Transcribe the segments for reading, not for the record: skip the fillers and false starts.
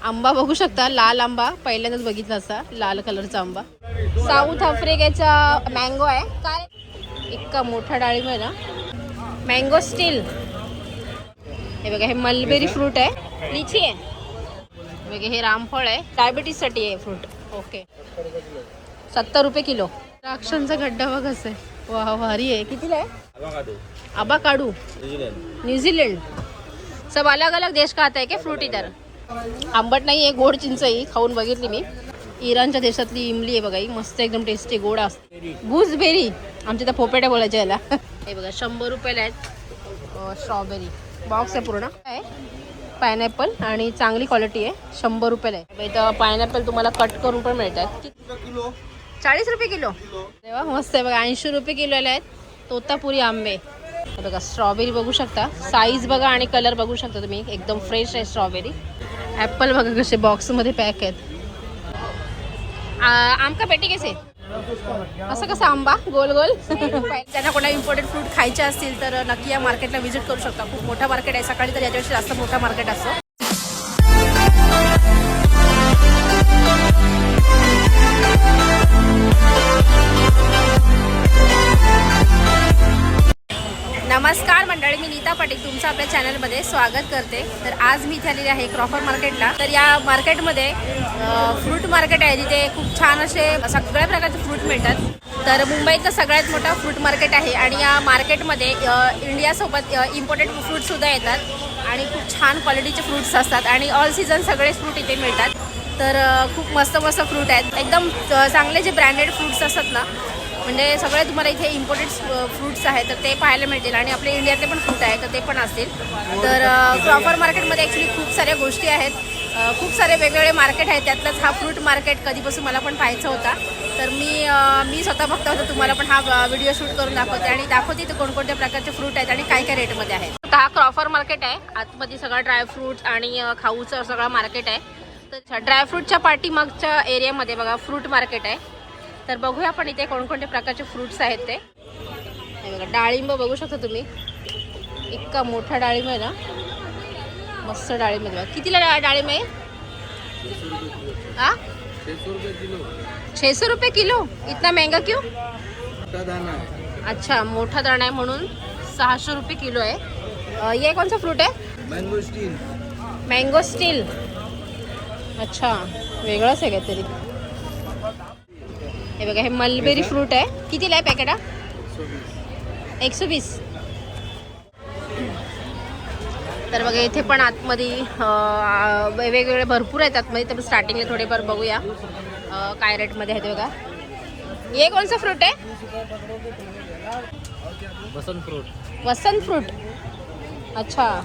आंबा बघू शकता, लाल आंबा पहिल्यांदाच बघितला असा, लाल कलरचा आंबा. साऊथ आफ्रिकेचा मँगो आहे काय, इतका मोठा डाळिंब आहे ना. मँगो स्टील, हे बघा हे मलबेरी फ्रूट आहे. लिची आहे बघा, हे रामफळ आहे, डायबिटीजसाठी आहे फ्रूट. ओके, 70 रुपये किलो. द्राक्षांचा गड्डा बघ कसं आहे, वा भारी आहे. कितीला आहे? अबाकाडू, न्यूझीलैंड. सब अलग अलग देश का आता है क्या फ्रूट इधर. आंबट नाही आहे, गोड चिंच ही खाऊन बघितली मी. इराणच्या देशातली इमली आहे बघा, ही मस्त एकदम टेस्टी गोड असते. गुजबेरी, आमच्या तर पोपेट्या बोलायच्या याला. हे बघा 100 रुपयाला आहेत. स्ट्रॉबेरी बॉक्स आहे पूर्ण आहे. पायनॅपल आणि चांगली क्वालिटी आहे, 100 रुपयाला आहे. इथं पायनॅपल तुम्हाला कट करून पण मिळतात. 40 रुपये किलो. तेव्हा मस्त आहे बघा, 80 रुपये किलोला आहेत. तोतापुरी आंबे बघा. स्ट्रॉबेरी बघू शकता, साईज बघा आणि कलर बघू शकता तुम्ही, एकदम फ्रेश आहे स्ट्रॉबेरी. ॲपल बघा कसे बॉक्समध्ये पॅक आहेत. आम का पेटी कसे, असं कसं आंबा गोल गोल. त्यांना कोणा इम्पोर्टेड फ्रूट खायचे असतील तर नक्की या मार्केटला व्हिजिट करू शकता. खूप मोठा मार्केट आहे, सकाळी तर याच्यापेक्षा जास्त मोठा मार्केट असतो. नमस्कार मंडळी, मी नीता पाटील तुमचं आपल्या चॅनलमध्ये स्वागत करते. तर आज मी इथे आलेली आहे क्रॉफर मार्केटला. तर या मार्केटमध्ये फ्रूट मार्केट आहे, तिथे खूप छान असे सगळ्या प्रकारचे फ्रूट मिळतात. तर मुंबईतलं सगळ्यात मोठं फ्रूट मार्केट आहे आणि या मार्केटमध्ये इंडियासोबत इम्पोर्टेड फ्रूटसुद्धा येतात आणि खूप छान क्वालिटीचे फ्रूट्स असतात आणि ऑल सीझन सगळेच फ्रूट इथे मिळतात. तर खूप मस्त मस्त फ्रूट आहेत, एकदम चांगले जे ब्रँडेड फ्रूट्स असतात ना, म्हणजे सगळे तुम्हाला इथे इम्पोर्टेड फ्रूट्स आहेत तर ते पाहायला मिळतील आणि आपले इंडियातले पण फ्रूट आहेत तर ते पण असतील. तर क्रॉफर मार्केटमध्ये ॲक्च्युली खूप साऱ्या गोष्टी आहेत, खूप सारे वेगवेगळे मार्केट आहेत. त्यातलंच हा फ्रूट मार्केट कधीपासून मला पण पाहायचा होता. तर मी स्वतः बघता होता, तुम्हाला पण हा व्हिडिओ शूट करून दाखवते आणि दाखवते इथे कोणकोणत्या प्रकारचे फ्रूट आहेत आणि काय काय रेटमध्ये आहेत. तर हा क्रॉफर मार्केट आहे, आतमध्ये सगळं ड्रायफ्रूट्स आणि खाऊचं सगळं मार्केट आहे. तर ड्रायफ्रूटच्या पाठीमागच्या एरियामध्ये बघा फ्रूट मार्केट आहे. तर बघूया आपण इथे कोणकोणते प्रकारचे फ्रूट्स आहेत ते. हे बघा डाळिंब बघू शकता तुम्ही, इतका मोठा डाळिंब आहे ना, मस्त डाळिंब आहे. कितीला डाळिंब आहे? 600 रुपये किलो. इतना महंगा क्यों? अच्छा, मोठा दाणा आहे म्हणून 600 रुपये किलो आहे. ये कौन सा फ्रूट आहे? Mango steel. मँगो स्टील, अच्छा वेगळंच आहे काहीतरी. हे बघा हे मलबेरी फ्रूट आहे. कितीला आहे पॅकेट? 120. तर बघा इथे पण आतमध्ये वेगवेगळे भरपूर आहेत आतमध्ये. तर स्टार्टिंगला थोडेफार बघूया काय रेटमध्ये आहेत. बघा हे कोणचं फ्रूट आहे? वसंत फ्रूट. वसंत फ्रूट, अच्छा.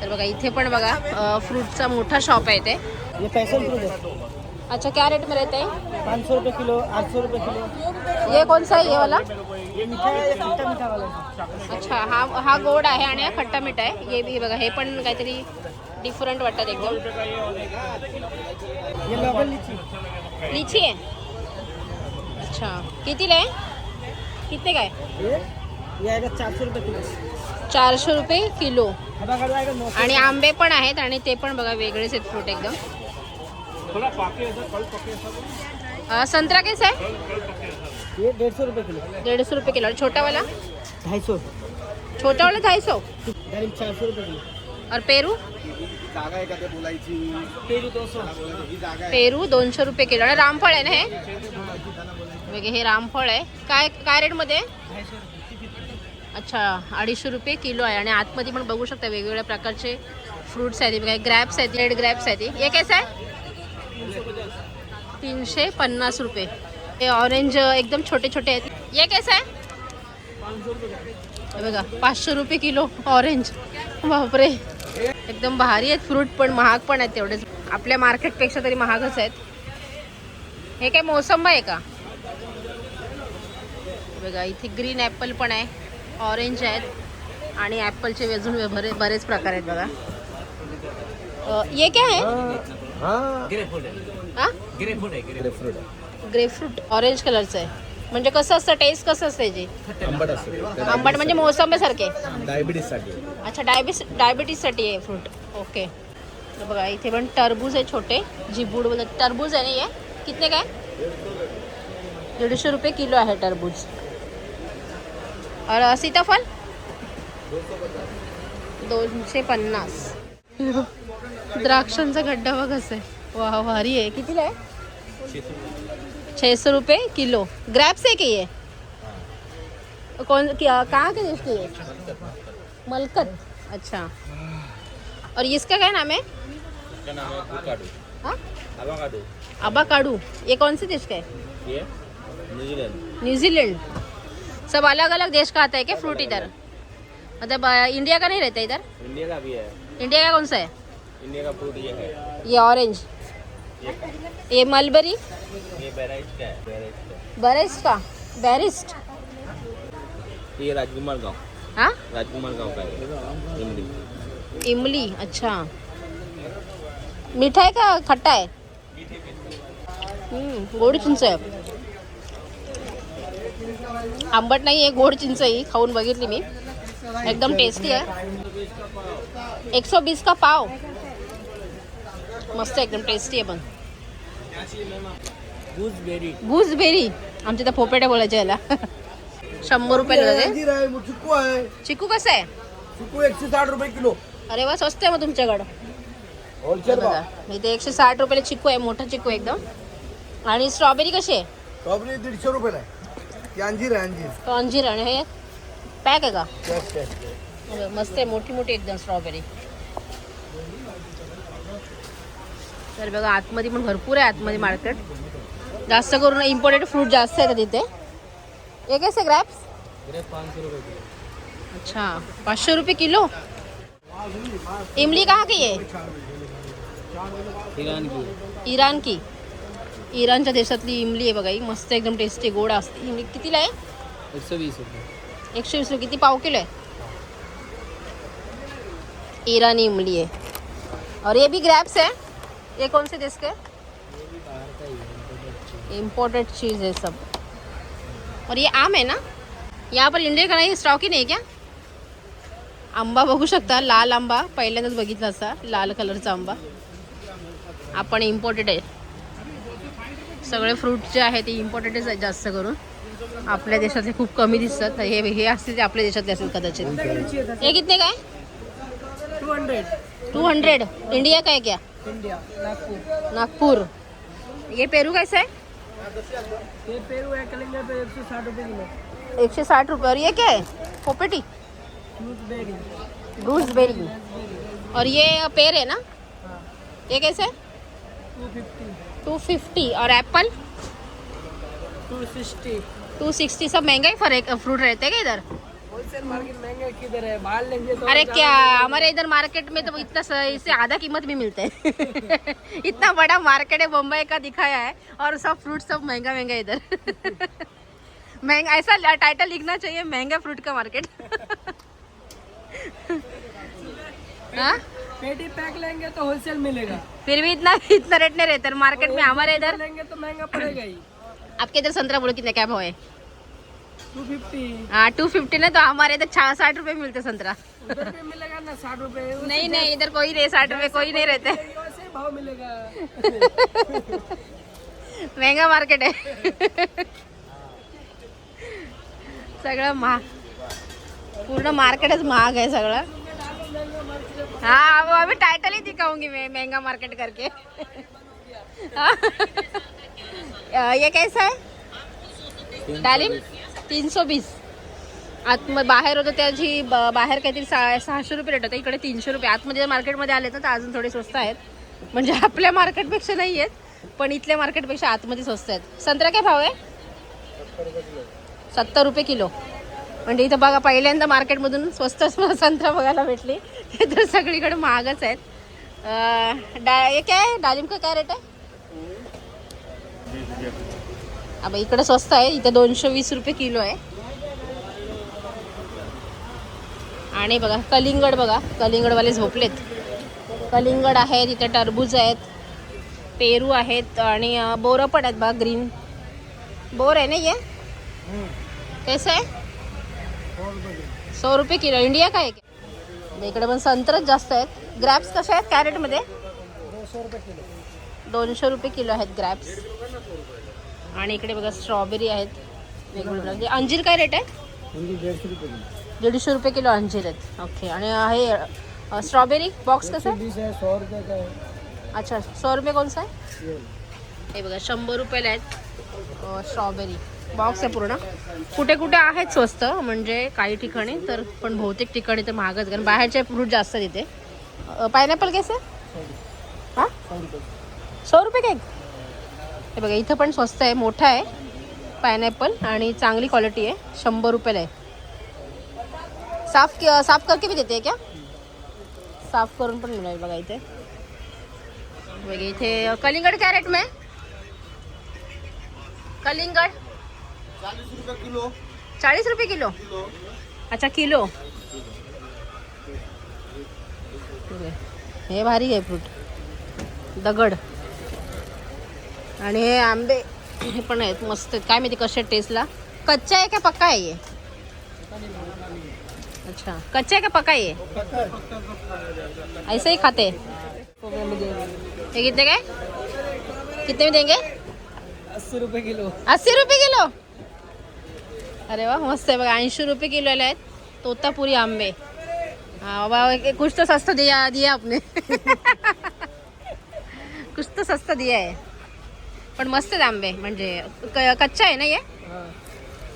तर बघा इथे पण बघा फ्रूटचा मोठा शॉप आहे इथे. ये पैशन फ्रूट है. अच्छा, क्या रेट में रहते हैं? 500 रुपये किलो, 800 रुपये किलो. ये कौन सा है, ये वाला? ये मीठा है, ये खट्टा मीठा वाला है. अच्छा, हा गोड आहे आणि हा खट्टा मीठा आहे. हे बी बघा, हे पण काहीतरी डिफरंट वाटतात एकदम. ये लॉबल लीची. लीची आहे, अच्छा. कितीला आहे? कितने काय? ये आएगा 400 रुपये किलो. 400 रुपये किलो. अबाकाडो आएगा 900. आणि आंबे पण आहेत आणि ते पण बघा वेगळेच आहेत फ्रूट एकदम. संतरा कैसा है? ये 150 रुपये किलो. 150 रुपये किलो. छोटा वाला? 250. छोटा वाला 250. डाळिंब 400 रुपये किलो. और पेरू? जागा आहे का ते बोलायची. पेरू 200. पेरू 200 रुपये किलो. आणि रामफळ आहे ना हे? बघा हे रामफळ आहे. काय रेटमध्ये? अच्छा, 250 रुपये किलो आहे. आणि आतमध्ये पण बघू शकता वेगवेगळ्या प्रकारचे फ्रूट्स आहेत. बघा ग्रॅप्स आहेत, रेड ग्रॅप्स आहेत. हे कैसा आहे? 350 रुपये. हे ऑरेंज एकदम छोटे छोटे आहेत. हे कैसा आहे? बघा 500 रुपये किलो ऑरेंज. बापरे, एकदम भारी आहेत फ्रूट, पण महाग पण आहेत तेवढेच. आपल्या मार्केटपेक्षा तरी महागच आहेत. हे काय मोसंबी आहे का? बघा इथे ग्रीन ॲपल पण आहे, ऑरेंज आहेत आणि ॲपलचे अजून बरेच प्रकार आहेत बघा. ये क्या है? ग्रेपफ्रूट है. हां, ग्रेपफ्रूट है. ग्रेपफ्रूट है. ग्रेपफ्रूट ऑरेंज कलरचं आहे. म्हणजे कसं असतं, टेस्ट कसं असतं याची? आंबट असते. आंबट म्हणजे मोसंबीसारखे. डायबिटीजसाठी. अच्छा, डायबिटीजसाठी आहे फ्रूट. ओके. तर बघा इथे पण टरबूज आहे छोटे, जिबूड बोलतात. टरबूज आहे ना ये, कितने काय? 150 रुपये किलो आहे टरबूज. और सीताफळ 250. द्राक्षांचा गड्डा बघ कसं आहे. वा भारी आहे. कितीला आहे? 600 रुपये किलो. ग्रैप्स है क्या ये? कौन कहाँ के देश के ये? मलकत. अच्छा. और इसका क्या नाम है? इसका नाम है अवाकाडो. हाँ? अवाकाडो. अबाकाडू. ये कौन से देश का है? ये न्यूजीलैंड. न्यूजीलैंड. सब अलग अलग देश का आता है क्या फ्रूट इधर? मतलब इंडिया का नहीं रहता इधर? इंडिया का भी है. इंडिया का कौन सा है? इंडिया का फ्रूट ये है. ये ऑरेंज. ये मलबरी. ये बेराइस्ट का है. बेराइस्ट का. बरिस्ट का. बेरिस्ट. ये राजकुमार गांव. हाँ? राजकुमार गांव का है. इमली. इमली. अच्छा. मीठा है का खट्टा है? गोड चिंच आहे. आंबट नाही आहे, गोड चिंच ही खाऊन बघितली मी. एकदम टेस्टी आहे. 120 का पाव. मस्त एकदम टेस्टी आहे पण. गूसबेरी. गूसबेरी. आमच्या तर पोपेट्या बोलायच्या याला. 100 रुपयाला ते. अंजीर आहे, चिक्कू आहे. चिकू कसं आहे? चिक्कू 160 रुपये किलो. अरे वा, स्वस्त आहे मग तुमच्याकडं. होलसेल भाव. बघा इथे 160 रुपयाला चिकू आहे, मोठा चिकू आहे एकदम. आणि स्ट्रॉबेरी कशी आहे? स्ट्रॉबेरी 150 रुपयाला आहे. ही अंजीर आहे, अंजीर. तो अंजीर आणि हे पॅक आहे का? Cash cash. अरे, मस्त आहे, मोठी मोठी एकदम स्ट्रॉबेरी. तर बघा आतमध्ये पण भरपूर आहे. आतमध्ये मार्केट जास्त करून इम्पोर्टेड फ्रूट जास्त आहे तिथे. हे कैसे ग्रॅप्स? 500 रुपये किलो. अच्छा, 500 रुपये किलो. इमली कहाँ की आहे? ईरान की. इराण की. इराणच्या देशातली इमली आहे बघा ही. मस्त एकदम टेस्टी गोड असते. इमली कितीला आहे? 120 रुपये. 120 रुपये. किती पाव किलो आहे? ईरानी इमली है. और ये भी ग्रैप्स है. ये कौन से देश के? इम्पोर्टेड चीज़ है सब. और ये आम है ना? यहाँ पर इंडिया का नाही स्टॉक ही नाही क्या? आंबा बघू शकता, लाल आंबा पहिल्यांदाच बघितला असा. लाल कलरचा आंबा. आपण इम्पोर्टेड आहे. सगळे फ्रूट जे आहे ते इम्पोर्टेडच आहेत जास्त करून. आपल्या देशातले खूप कमी दिसतात. हे असतील ते आपल्या देशातले असेल कदाचित. हे कितने काय? 200. इंडिया का है क्या? इंडिया, नागपूर. नागपुर. ये पेरू कैसा है? ये पेरू है, कलिंगर पे 160 रुपये किलो. 160 रुपये. और ये क्या है? पोपेटी. गूसबेरी. गूसबेरी. और ये पेड़ है ना? ये कैसे है? 250. 250. और एप्पल? 260. 260. सब महंगा ही फर्क फ्रूट रहते हैं क्या इधर? होलसेल मार्केट महंगा किधर है? बाहर लेंगे तो अरे क्या, हमारे इधर मार्केट में तो इतना इससे आधा कीमत भी मिलता है. इतना बड़ा मार्केट है, मुंबई का दिखाया है, और सब फ्रूट सब महंगा महंगा इधर. महंगा, ऐसा टाइटल लिखना चाहिए, महंगा फ्रूट का मार्केट. हाँ? पेटी पैक लेंगे तो होलसेल मिलेगा. फिर भी इतना रेट नहीं रहता मार्केट में. हमारे इधर लेंगे तो महंगा पड़ेगा ही. आपके इधर संतरा बोलो कितने क्या भाव है? 250. हाँ 250 ना, तो हमारे इधर 60 रुपये मिलते संतरा. उधर भी मिलेगा ना 60 रुपये. नहीं नहीं, इधर कोई नहीं, 60 रुपये कोई नहीं रहते. वैसे ही भाव मिलेगा. महंगा मार्केट आहे. सगळं महाग, पूर्ण मार्केटच महाग आहे सगळं. हाँ वो अभी टाइटल ही दिखाऊंगी मैं, महंगा मार्केट करके. ये कैसा है? डालिम 320. आतमध्ये बाहेर होतं त्याची बाहेर काहीतरी 600 रुपये रेट होता. इकडे 300 रुपये. आतमध्ये मार्केटमध्ये आले तर अजून थोडे स्वस्त आहेत. म्हणजे आपल्या मार्केटपेक्षा नाही आहेत, पण इथल्या मार्केटपेक्षा आतमध्ये स्वस्त आहेत. संत्रा काय भाव आहे? 70 रुपये किलो. म्हणजे इथं बघा पहिल्यांदा मार्केटमधून स्वस्त संत्रा बघायला भेटली. हे तर सगळीकडे महागच आहेत. हे काय डालिम का काय रेट आहे? अब इकडे स्वस्त आहे. इथं 220 रुपये किलो आहे. आणि बघा कलिंगड, बघा कलिंगडवाले झोपलेत. कलिंगड आहेत इथे, टरबूज आहेत, पेरू आहेत, आणि बोरं पण आहेत बघा. ग्रीन बोर आहे ना ये. कैसा आहे? 100 रुपये किलो. इंडिया का आहे? इकडे पण संत्रच जास्त आहेत. ग्रॅप्स कसे आहेत कॅरेटमध्ये? 200 रुपये किलो. 200 रुपये किलो आहेत ग्रॅप्स. आणि इकडे बघा स्ट्रॉबेरी आहेत वेगवेगळे प्रकारचे. अंजीर काय रेट आहे? 150 रुपये किलो. 150 रुपये किलो अंजीर आहेत. ओके. आणि हे स्ट्रॉबेरी बॉक्स कसं आहे? 120 है, 100 रुपये का है. अच्छा 100 रुपये कोणसा आहे? ये. हे बघा 100 रुपयाला आहेत स्ट्रॉबेरी. बॉक्स आहे पूर्ण. कुठे कुठे आहेत स्वस्त, म्हणजे काही ठिकाणी तर, पण बहुतेक ठिकाणी तर महागच, कारण बाहेरचे फ्रूट जास्त तिथे. पायनॅपल कैसे? हां 100 रुपये. 100 रुपये केक. हे बघा इथं पण स्वस्त आहे, मोठा आहे पायनॅपल आणि चांगली क्वालिटी आहे. 100 रुपयाला आहे. साफ करके भी देते हैं क्या? साफ करून पण मिळेल बघा इथे. बघा इथे कलिंगड क्या रेट में? कलिंगड 40 रुपये किलो. 40 रुपये किलो. अच्छा किलो. हे भारी आहे फ्रूट. दगड. आणि हे आंबे हे पण आहेत मस्त आहेत. काय माहिती कसे टेस्टला. कच्चा आहे का पक्का आहे ये? अच्छा कच्चा है क्या पका है ये? ऐसे ही खाते हैं. ये कितने का है? कितने में देंगे? 80 रुपये किलो. 80 रुपये किलो. अरे वाह मस्त आहे बघा. 80 रुपये किलोला आहेत तोतापुरी आंबे. हाँ बाबा कुछ तो सस्ता दिया आपने. कुछ तो सस्ता दिया है. पण मस्त आहेत आंबे. म्हणजे कच्चा आहे ना ये,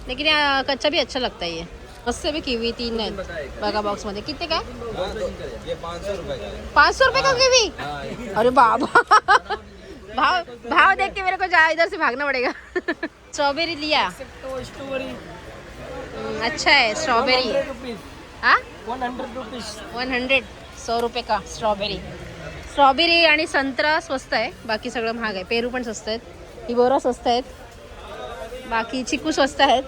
लेकिन कच्चा भी अच्छा लगता है ये. मस्त भी किवी 3 आहेत बघा बॉक्स मध्ये. किती काय? ये 500 रुपये का है. 500 रुपये का किवी? अरे बाबा. भाव देख के मेरे को इधर से भागना पड़ेगा. स्ट्रॉबेरी लिया. स्ट्रॉबेरी अच्छा है स्ट्रॉबेरी. 100 रुपीस. हाँ 100 रुपीस. 100 रुपये का स्ट्रॉबेरी. स्ट्रॉबेरी आणि संत्रा स्वस्त आहे, बाकी सगळं महाग आहे. पेरू पण स्वस्त आहेत, हिबोरा स्वस्त आहेत, बाकी चिकू स्वस्त आहेत.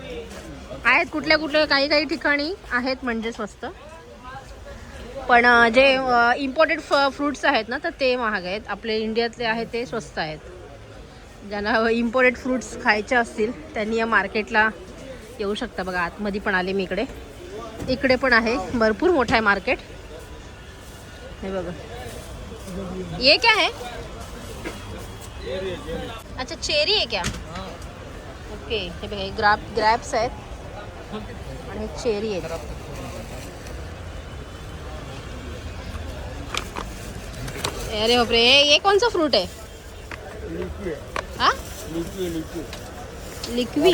कुठल्या काही ठिकाणी आहेत म्हणजे स्वस्त. पण जे इम्पोर्टेड फ्रूट्स आहेत ना तर ते महाग आहेत. आपले इंडियातले आहेत ते स्वस्त आहेत. ज्यांना इम्पोर्टेड फ्रूट्स खायचे असतील त्यांनी या मार्केटला येऊ शकता. बघा आतमध्ये पण आले मी. इकडे पण आहे, भरपूर मोठा आहे मार्केट. हे बघा. ये क्या है? अच्छा चेरी आहे क्या? ओके. हे बघा ग्रॅप्स आहेत आणि चेरी आहेत. अरे बापरे ये कौन सा फ्रूट है? हाँ लिक्वी.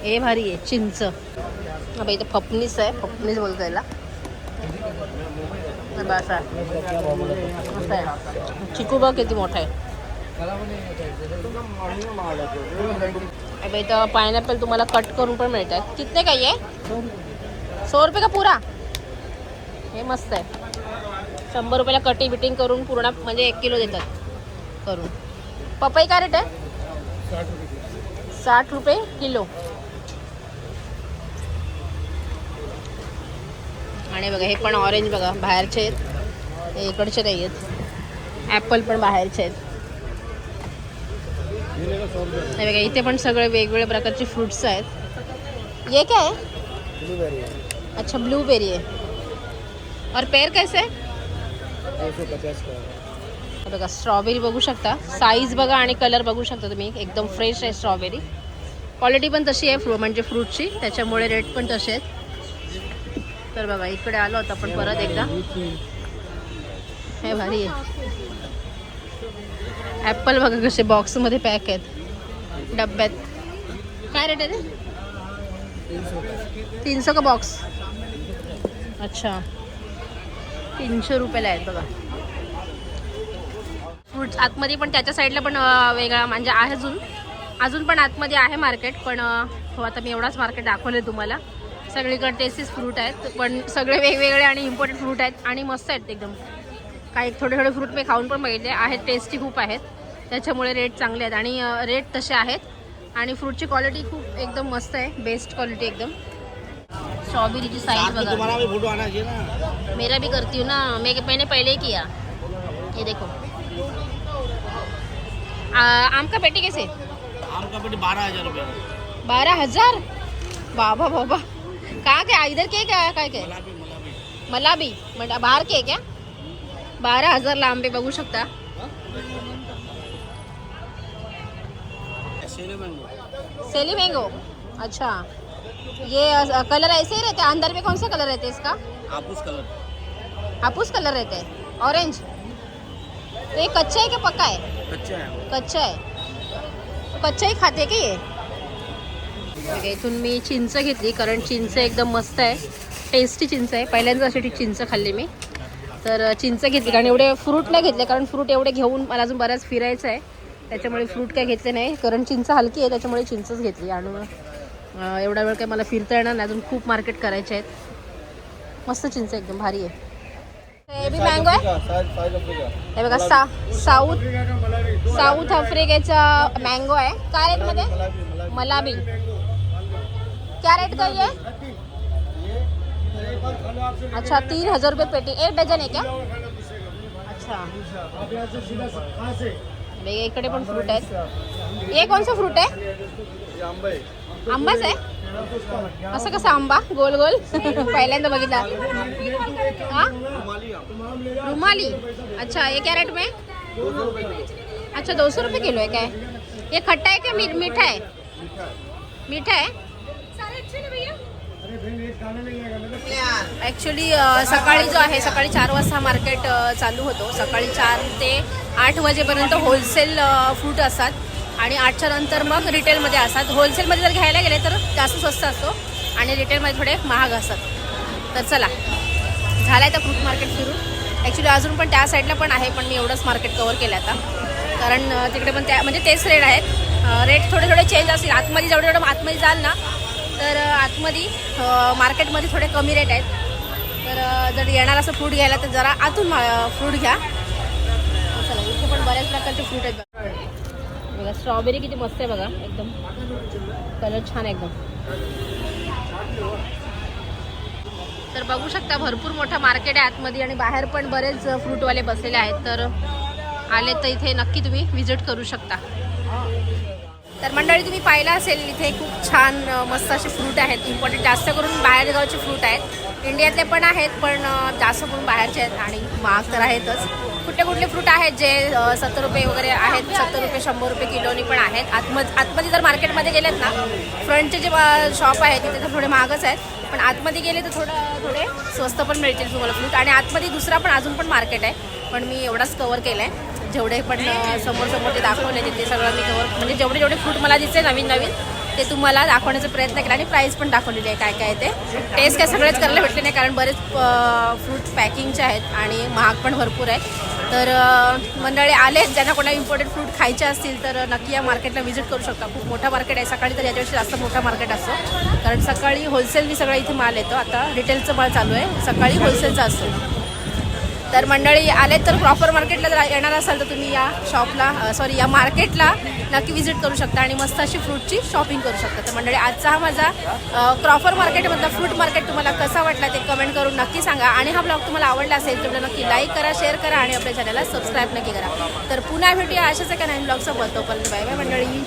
हे भारी आहे चिंच. हा बाई इथं फपनीस आहे, फपनीस बोलतो याला. बस आहे. चिकू बघ किती मोठा आहे. इथं पायनॅपल तुम्हाला कट करून पण मिळतात. कितने का ये? 100 रुपये का पुरा. हे मस्त आहे. 100 रुपयाला कटिंग बिटिंग करून पूर्ण म्हणजे 1 किलो देतात करून. पपई का रेट आहे? 60 रुपये किलो. आणि बघा हे पण ऑरेंज बघा बाहेरचे आहेत, हे इकडचे नाही आहेत. ॲपल पण बाहेरचे आहेत. हे बघा इथे पण सगळे वेगवेगळ्या प्रकारचे फ्रूट्स आहेत. ये क्या है? ब्लूबेरी. अच्छा ब्लूबेरी आहे. और पेर कैसे आहे? 250 का. बघा स्ट्रॉबेरी बघू शकता. साईज बघा आणि कलर बघू शकता तुम्ही. एकदम फ्रेश आहे स्ट्रॉबेरी. क्वालिटी पण तशी आहे म्हणजे फ्रूटची, त्याच्यामुळे रेट पण तसे आहेत. तर बघा इकडे आलो होता आपण परत एकदा. हे भारी आहे. ॲपल बघा कसे बॉक्समध्ये पॅक आहेत डब्यात. काय रेट आहे रे? 300 का बॉक्स. अच्छा 300 रुपयाला आहेत बघा फ्रूट्स. आतमध्ये पण त्याच्या साईडला पण वेगळा म्हणजे आहे. अजून पण आतमध्ये आहे मार्केट. पण हो आता मी एवढाच मार्केट दाखवले तुम्हाला. सगळीकडे टेस्टीज फ्रूट आहेत, पण सगळे वेगवेगळे आणि इम्पॉर्टंट फ्रूट आहेत आणि मस्त आहेत एकदम. काही थोडे फ्रूट मी खाऊन पण बघितले आहेत, टेस्टी खूप आहेत, त्याच्यामुळे रेट चांगले आहेत आणि रेट तसे आहेत. आणि फ्रूटची क्वालिटी खूप एकदम मस्त आहे, बेस्ट क्वालिटी एकदम. स्ट्रॉबेरीची साइज बघा. तुम्हाला भी फोटो आना चाहिए ना. मेरा भी करती हूँ ना, मैंने पहले ही किया. ये देखो आम का पेटी कैसे? आम का पेटी 12,000 रुपये. 12,000 बाबा बाबा. कहाँ के इधर के क्या काय के? मलाबी म्हणजे बाहर के क्या 12,000 ला आंबे बघू शकता. सेली मैंगो. अच्छा ये कलर ऐसे ही रहते हैं. अंदर में कौन सा कलर रहता है इसका? हापूस कलर रहता है. ऑरेंज. तो ये कच्चा है कि पक्का है? कच्चा आहे. कच्चाही खाते की ये. इथून मी चिंच घेतली कारण चिंच एकदम मस्त आहे. टेस्टी चिंच आहे. पहिल्यांदा अशी चिंच खाल्ली मी. तर चिंच घेतली कारण एवढे फ्रूट नाही घेतले कारण फ्रूट एवढे घेऊन मला अजून बऱ्याच फिरायचं आहे. त्याच्यामुळे फ्रूट काय घेतले नाही कारण चिंच हलकी आहे त्याच्यामुळे चिंचच घेतली. आणि एवढा वेळ काय मला फिरता येणार नाही. अजून खूप मार्केट करायचे आहेत. मस्त चिंच एकदम भारी आहे. हे बी मँगो आहे. हे बघा साऊथ आफ्रिकेचा मँगो आहे. काय रेटमध्ये? मलाबी. क्या रेट का ये? अच्छा 3,000 रुपये पेटी. 1 डझन आहे क्या? अच्छा इकडे पण फ्रूट आहेत. हे कोणचं फ्रूट आहे? आंबाच आहे. असं कसं आंबा गोल गोल पहिल्यांदा बघितला. हा रुमाली. अच्छा ये क्या रेट में? अच्छा 200 रुपये किलो आहे काय? ये खट्टा आहे का मीठा आहे? मीठा आहे. ॲक्च्युली सकाळी जो आहे सकाळी 4 वाजता मार्केट चालू होतो. सकाळी 4 ते 8 वाजेपर्यंत होलसेल फ्रूट असतात आणि 8च्या नंतर मग रिटेलमध्ये असतात. होलसेलमध्ये जर घ्यायला गेले तर जास्त स्वस्त असतो आणि रिटेलमध्ये थोडे महाग असतात. तर चला झालं आहे तर फ्रूट मार्केट फिरून. ॲक्च्युली अजून पण त्या साईडला पण आहे पण मी एवढंच मार्केट कवर केलं आता कारण तिकडे पण त्या म्हणजे तेच रेट आहेत. रेट थोडे थोडे चेंज असतील. आतमध्ये जेवढं आतमध्ये जाल ना तर आतमध्ये मार्केटमध्ये थोडे कमी रेट आहेत. तर जर येणार असं फ्रूट घ्यायला तर जरा आतून फ्रूट घ्या. चला इथे पण बऱ्याच प्रकारचे फ्रूट आहेत बघा. स्ट्रॉबेरी किती मस्त आहे बघा. एकदम कलर छान आहे एकदम. तर बघू शकता भरपूर मोठं मार्केट आहे आतमध्ये आणि बाहेर पण बरेच फ्रूटवाले बसलेले आहेत. तर आले तर इथे नक्की तुम्ही व्हिजिट करू शकता. तर मंडळी तुम्ही पाहिलं असेल इथे खूप छान मस्त असे फ्रूट आहेत. इम्पॉर्टंट जास्त करून बाहेरगावचे फ्रूट आहेत. इंडियातले पण आहेत पण जास्त करून बाहेरचे आहेत आणि महाग तर आहेतच. कुठले कुठले फ्रूट आहेत जे 70 रुपये वगैरे आहेत. 70 रुपये 100 रुपये किलोनी पण आहेत. आतमध्ये जर मार्केटमध्ये गेलेत ना फ्रंटचे जे शॉप आहेत तिथे तर थोडे महागच आहेत पण आतमध्ये गेले तर थोडे स्वस्त पण मिळतील तुम्हाला फ्रूट. आणि आतमध्ये दुसरा पण अजून पण मार्केट आहे पण मी एवढाच कवर केलं आहे. जेवढे पण समोर ते दाखवले ते सगळं मी कवर म्हणजे जेवढे फ्रूट मला दिसते नवीन ते तुम्हाला दाखवण्याचा प्रयत्न केला आणि प्राईस पण दाखवलेली आहे काय काय ते. टेस्ट काय सगळेच करायला भेटले नाही कारण बरेच फ्रूट पॅकिंगचे आहेत आणि महाग पण भरपूर आहे. तर मंडळी आलेत ज्यांना कोणा इम्पॉर्टंट फ्रूट खायचे असतील तर नक्की या मार्केटला व्हिजिट करू शकता. खूप मोठा मार्केट आहे. सकाळी तर याच्यापेक्षा जास्त मोठा मार्केट असतो कारण सकाळी होलसेलनी सगळं इथे माल येतो. आता रिटेलचं माल चालू आहे. सकाळी होलसेलचा असतो. तर मंडळी आले तर क्रॉफर मार्केटला जर येणार असाल तर तुम्ही या शॉपला या मार्केटला नक्की व्हिजिट करू शकता आणि मस्त अशी फ्रूटची शॉपिंग करू शकता. तर मंडळी आजचा हा माझा क्रॉफर मार्केटमधला फ्रूट मार्केट तुम्हाला कसा वाटला ते कमेंट करून नक्की सांगा. आणि हा ब्लॉग तुम्हाला आवडला असेल तर नक्की लाईक करा, शेअर करा आणि आपल्या चॅनलला सबस्क्राईब नक्की करा. तर पुन्हा भेटूया अशाच एका नवीन ब्लॉगचा. तोपर्यंत बाय बाय मंडळी.